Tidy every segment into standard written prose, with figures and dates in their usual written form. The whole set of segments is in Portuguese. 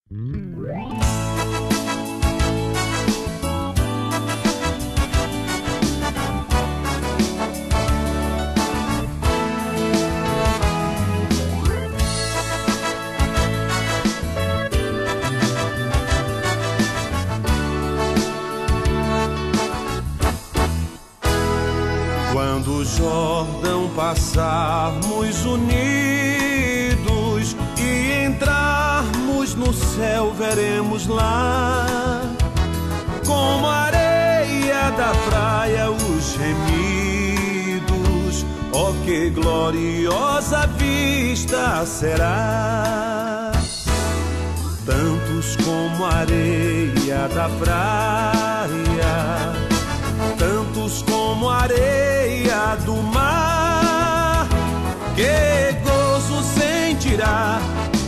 Quando o Jordão passarmos unidos e entrarmos no céu, veremos lá, como a areia da praia, os gemidos. Oh, que gloriosa vista será! Tantos como a areia da praia, tantos como a areia do mar, que gozo sentirá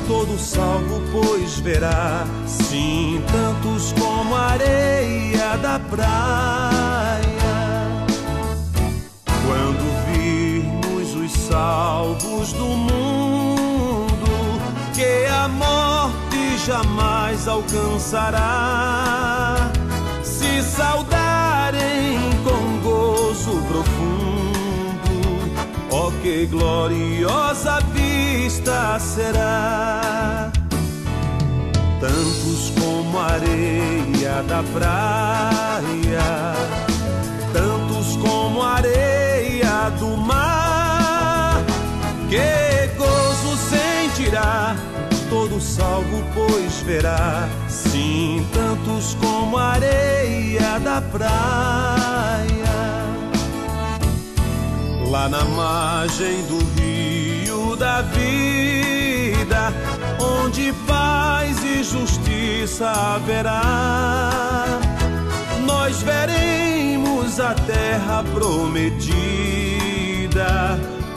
todo salvo, pois verá, sim, tantos como a areia da praia. Quando virmos os salvos do mundo, que a morte jamais alcançará, se saudarem com gozo profundo, oh, que gloriosa vista será! Tantos como a areia da praia, tantos como a areia do mar, que gozo sentirá todo salvo, pois verá, sim, tantos como a areia da praia. Lá na margem do rio da vida, onde paz e justiça haverá, nós veremos a terra prometida.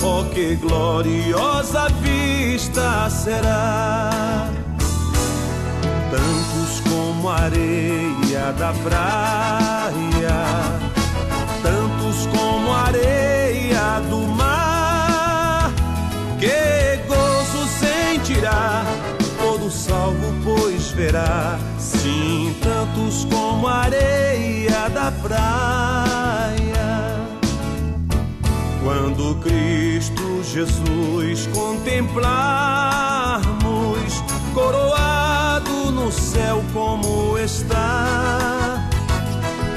Oh, que gloriosa vista será! Tantos como a areia da praia, tantos como a areia do mar, que gozo sentirá todo salvo, pois verá, sim, tantos como a areia da praia. Quando Cristo Jesus contemplarmos, coroado no céu como está,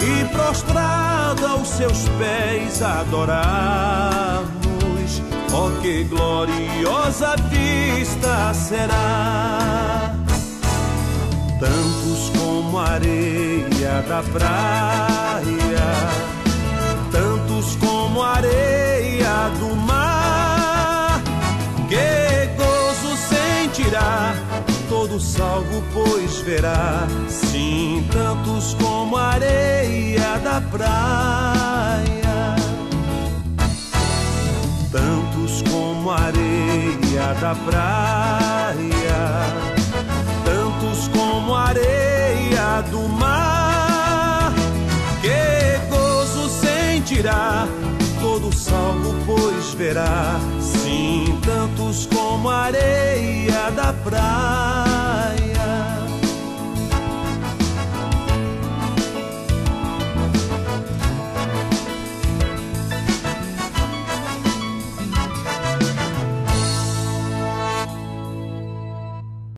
e prostrado aos seus pés adorarmos, oh, que gloriosa vista será! Tantos como a areia da praia, tantos como a areia do mar, que gozo sentirá todo salvo, pois verá, sim, tantos como a areia da praia, tantos como a areia da praia, tantos como a areia do mar, que gozo sentirá todo salvo, pois verá, sim, tantos como a areia da praia.